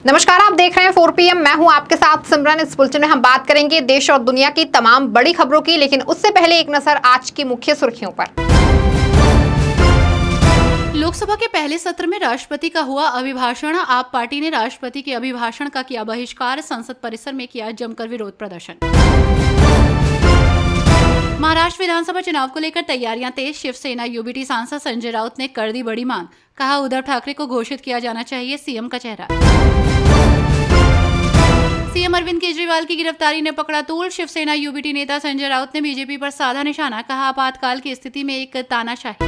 नमस्कार, आप देख रहे हैं 4 PM। मैं हूं आपके साथ सिमरन। इस बुलेटिन में हम बात करेंगे देश और दुनिया की तमाम बड़ी खबरों की, लेकिन उससे पहले एक नजर आज की मुख्य सुर्खियों पर। लोकसभा के पहले सत्र में राष्ट्रपति का हुआ अभिभाषण। आप पार्टी ने राष्ट्रपति के अभिभाषण का किया बहिष्कार। संसद परिसर में किया जमकर विरोध प्रदर्शन। महाराष्ट्र विधानसभा चुनाव को लेकर तैयारियां तेज। शिवसेना यूबीटी सांसद संजय राउत ने कर दी बड़ी मांग। कहा, उद्धव ठाकरे को घोषित किया जाना चाहिए सीएम का चेहरा। सीएम अरविंद केजरीवाल की गिरफ्तारी ने पकड़ा तूल। शिवसेना यूबीटी नेता संजय राउत ने बीजेपी पर साधा निशाना। कहा, आपातकाल की स्थिति में एक तानाशाही।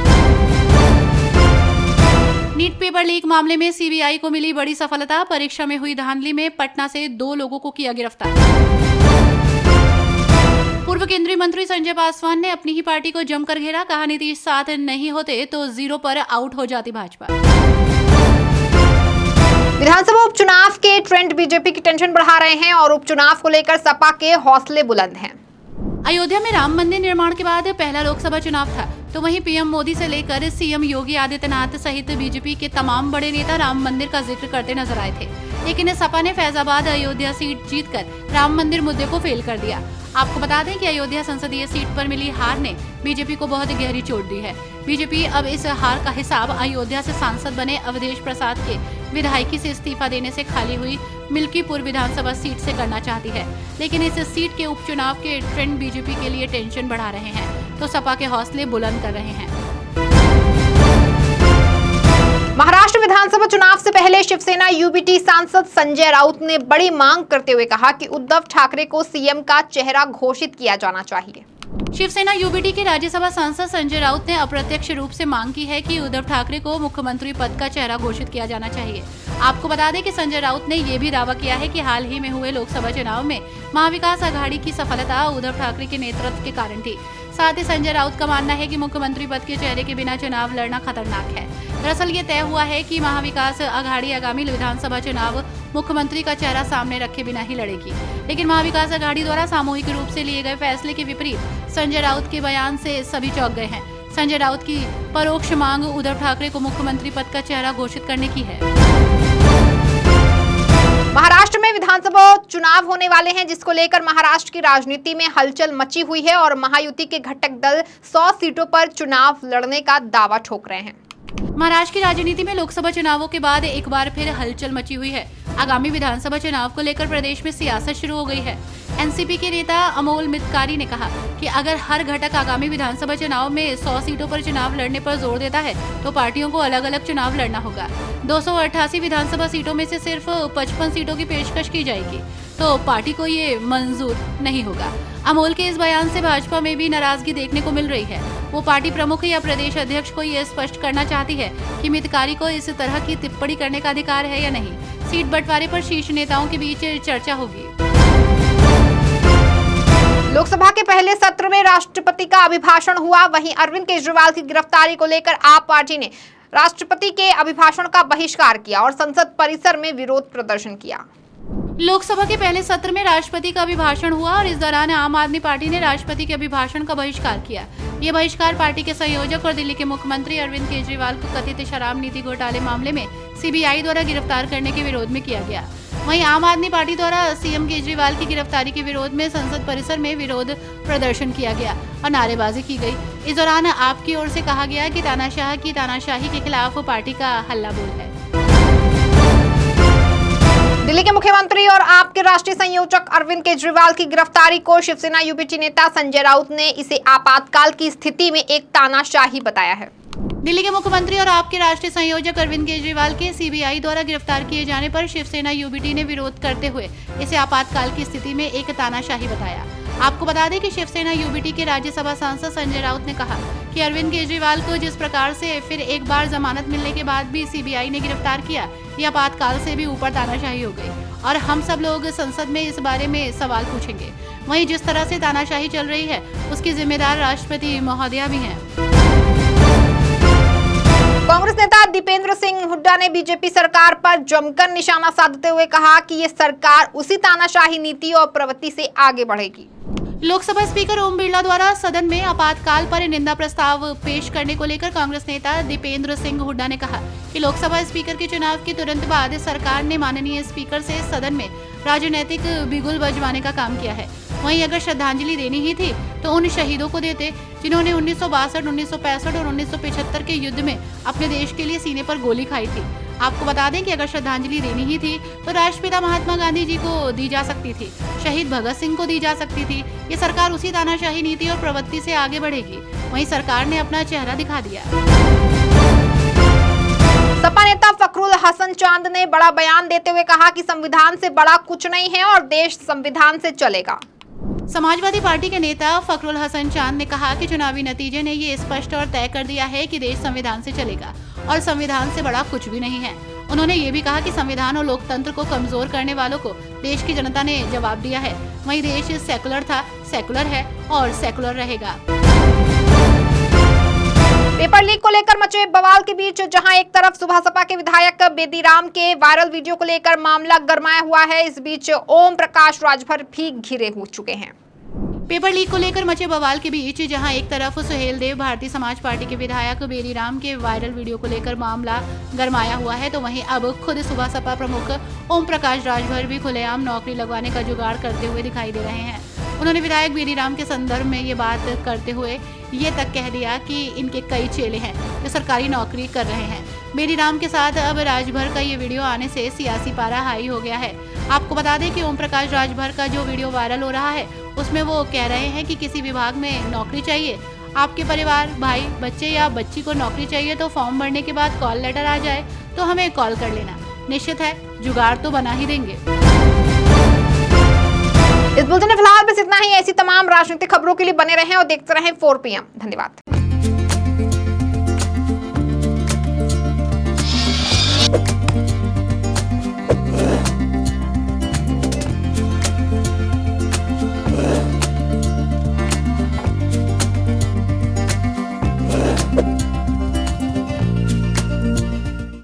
नीट पेपर लीक मामले में सीबीआई को मिली बड़ी सफलता। परीक्षा में हुई धांधली में पटना से 2 लोगों को किया गिरफ्तार। पूर्व केंद्रीय मंत्री संजय पासवान ने अपनी ही पार्टी को जमकर घेरा। कहा, नीतीश साथ नहीं होते तो 0 पर आउट हो जाती भाजपा। विधानसभा उपचुनाव के ट्रेंड बीजेपी की टेंशन बढ़ा रहे हैं और उपचुनाव को लेकर सपा के हौसले बुलंद हैं। अयोध्या में राम मंदिर निर्माण के बाद पहला लोकसभा चुनाव था, तो वहीं पीएम मोदी से लेकर सीएम योगी आदित्यनाथ सहित बीजेपी के तमाम बड़े नेता राम मंदिर का जिक्र करते नजर आए थे। लेकिन सपा ने फैजाबाद अयोध्या सीट जीतकर राम मंदिर मुद्दे को फेल कर दिया। आपको बता दें कि अयोध्या संसदीय सीट पर मिली हार ने बीजेपी को बहुत गहरी चोट दी है। बीजेपी अब इस हार का हिसाब अयोध्या से सांसद बने अवधेश प्रसाद के विधायकी से इस्तीफा देने से खाली हुई मिल्कीपुर विधानसभा सीट से करना चाहती है। लेकिन इस सीट के उपचुनाव के ट्रेंड बीजेपी के लिए टेंशन बढ़ा रहे हैं, तो सपा के हौसले बुलंद कर रहे हैं। महाराष्ट्र विधानसभा चुनाव से पहले शिवसेना यूबीटी सांसद संजय राउत ने बड़ी मांग करते हुए कहा कि उद्धव ठाकरे को सीएम का चेहरा घोषित किया जाना चाहिए। शिवसेना यूबीटी के राज्यसभा सांसद संजय राउत ने अप्रत्यक्ष रूप से मांग की है कि उद्धव ठाकरे को मुख्यमंत्री पद का चेहरा घोषित किया जाना चाहिए। आपको बता दें कि संजय राउत ने ये भी दावा किया है कि हाल ही में हुए लोकसभा चुनाव में महाविकास आघाड़ी की सफलता उद्धव ठाकरे के नेतृत्व के कारण थी। साथ ही संजय राउत का मानना है कि मुख्यमंत्री पद के चेहरे के बिना चुनाव लड़ना खतरनाक है। दरअसल ये तय हुआ है कि महाविकास आघाड़ी आगामी विधानसभा चुनाव मुख्यमंत्री का चेहरा सामने रखे बिना ही लड़ेगी। लेकिन महाविकास आघाड़ी द्वारा सामूहिक रूप से लिए गए फैसले के विपरीत संजय राउत के बयान से सभी चौंक गए हैं। संजय राउत की परोक्ष मांग उद्धव ठाकरे को मुख्यमंत्री पद का चेहरा घोषित करने की है। महाराष्ट्र में विधानसभा चुनाव होने वाले हैं, जिसको लेकर महाराष्ट्र की राजनीति में हलचल मची हुई है और महायुति के घटक दल 100 सीटों पर चुनाव लड़ने का दावा ठोक रहे हैं। महाराष्ट्र की राजनीति में लोकसभा चुनावों के बाद एक बार फिर हलचल मची हुई है। आगामी विधानसभा चुनाव को लेकर प्रदेश में सियासत शुरू हो गई है। एनसीपी के नेता अमोल मितकारी ने कहा कि अगर हर घटक आगामी विधानसभा चुनाव में 100 सीटों पर चुनाव लड़ने पर जोर देता है तो पार्टियों को अलग अलग चुनाव लड़ना होगा। 288 विधानसभा सीटों में से सिर्फ 55 सीटों की पेशकश की जाएगी, तो पार्टी को ये मंजूर नहीं होगा। अमोल के इस बयान से भाजपा में भी नाराजगी देखने को मिल रही है। वो पार्टी प्रमुख या प्रदेश अध्यक्ष को ये स्पष्ट करना चाहती है कि मितकारी को इस तरह की टिप्पणी करने का अधिकार है या नहीं। सीट बंटवारे पर शीर्ष नेताओं के बीच चर्चा होगी। लोकसभा के पहले सत्र में राष्ट्रपति का अभिभाषण हुआ। वहीं अरविंद केजरीवाल की गिरफ्तारी को लेकर आप पार्टी ने राष्ट्रपति के अभिभाषण का बहिष्कार किया और संसद परिसर में विरोध प्रदर्शन किया। लोकसभा के पहले सत्र में राष्ट्रपति का अभिभाषण हुआ और इस दौरान आम आदमी पार्टी ने राष्ट्रपति के अभिभाषण का बहिष्कार किया। ये बहिष्कार पार्टी के संयोजक और दिल्ली के मुख्यमंत्री अरविंद केजरीवाल को कथित शराब नीति घोटाले मामले में सीबीआई द्वारा गिरफ्तार करने के विरोध में किया गया। वहीं आम आदमी पार्टी द्वारा सीएम केजरीवाल की गिरफ्तारी के विरोध में संसद परिसर में विरोध प्रदर्शन किया गया और नारेबाजी की गई। इस दौरान आपकी ओर से कहा गया कि तानाशाह की तानाशाही के खिलाफ पार्टी का हल्ला बोल है। दिल्ली के मुख्यमंत्री और आपके राष्ट्रीय संयोजक अरविंद केजरीवाल की गिरफ्तारी को शिवसेना यूबीटी नेता संजय राउत ने इसे आपातकाल की स्थिति में एक तानाशाही बताया है। दिल्ली के मुख्यमंत्री और आपके राष्ट्रीय संयोजक अरविंद केजरीवाल के सीबीआई द्वारा गिरफ्तार किए जाने पर शिवसेना यूबीटी ने विरोध करते हुए इसे आपातकाल की स्थिति में एक तानाशाही बताया। आपको बता दें कि शिवसेना यूबीटी के राज्यसभा सांसद संजय राउत ने कहा कि अरविंद केजरीवाल को जिस प्रकार से फिर एक बार जमानत मिलने के बाद भी सीबीआई ने गिरफ्तार किया, यह आपातकाल से भी ऊपर तानाशाही हो गई और हम सब लोग संसद में इस बारे में सवाल पूछेंगे। वहीं जिस तरह से तानाशाही चल रही है उसकी जिम्मेदार राष्ट्रपति महोदया भी हैं। कांग्रेस नेता दीपेंद्र सिंह हुड्डा ने बीजेपी सरकार पर जमकर निशाना साधते हुए कहा कि ये सरकार उसी तानाशाही नीति और प्रवृत्ति से आगे बढ़ेगी। लोकसभा स्पीकर ओम बिरला द्वारा सदन में आपातकाल पर निंदा प्रस्ताव पेश करने को लेकर कांग्रेस नेता दीपेंद्र सिंह हुड्डा ने कहा कि लोकसभा स्पीकर के चुनाव के तुरंत बाद सरकार ने माननीय स्पीकर से सदन में राजनीतिक बिगुल बजवाने का काम किया है। वहीं अगर श्रद्धांजलि देनी ही थी तो उन शहीदों को देते जिन्होंने 1962, 1965 और 1975 के युद्ध में अपने देश के लिए सीने पर गोली खाई थी। आपको बता दें कि अगर श्रद्धांजलि देनी ही थी तो राष्ट्रपिता महात्मा गांधी जी को दी जा सकती थी, शहीद भगत सिंह को दी जा सकती थी। ये सरकार उसी तानाशाही नीति और प्रवृत्ति से आगे बढ़ेगी। वहीं सरकार ने अपना चेहरा दिखा दिया। सपा नेता फखरुल हसन चांद ने बड़ा बयान देते हुए कहा कि संविधान से बड़ा कुछ नहीं है और देश संविधान से चलेगा। समाजवादी पार्टी के नेता फखरुल हसन चांद ने कहा कि चुनावी नतीजे ने ये स्पष्ट और तय कर दिया है कि देश संविधान से चलेगा और संविधान से बड़ा कुछ भी नहीं है। उन्होंने ये भी कहा कि संविधान और लोकतंत्र को कमजोर करने वालों को देश की जनता ने जवाब दिया है। वहीं देश सेकुलर था, सेकुलर है और सेकुलर रहेगा। पेपर लीक को लेकर मचे बवाल के बीच जहां एक तरफ सुबह सपा के विधायक बेदीराम के वायरल वीडियो को लेकर मामला गरमाया हुआ है, इस बीच ओम प्रकाश राजभर भी घिरे हो चुके हैं। पेपर लीक को लेकर मचे बवाल के बीच जहां एक तरफ सुहेल देव भारतीय समाज पार्टी के विधायक बेदीराम के वायरल वीडियो को लेकर मामला गरमाया हुआ है, तो वहीं अब खुद सुबह सपा प्रमुख ओम प्रकाश राजभर भी खुलेआम नौकरी लगवाने का जुगाड़ करते हुए दिखाई दे रहे हैं। उन्होंने विधायक बेदीराम के संदर्भ में ये बात करते हुए ये तक कह दिया कि इनके कई चेले हैं जो सरकारी नौकरी कर रहे हैं। बेदीराम के साथ अब राजभर का ये वीडियो आने से सियासी पारा हाई हो गया है। आपको बता दें कि ओम प्रकाश राजभर का जो वीडियो वायरल हो रहा है उसमें वो कह रहे हैं कि किसी विभाग में नौकरी चाहिए, आपके परिवार, भाई, बच्चे या बच्ची को नौकरी चाहिए तो फॉर्म भरने के बाद कॉल लेटर आ जाए तो हमें कॉल कर लेना। निश्चित है जुगाड़ तो बना ही देंगे। इस बुलेटिन में फिलहाल बस इतना ही। ऐसी तमाम राजनीतिक खबरों के लिए बने रहें और देखते रहें 4 PM। धन्यवाद।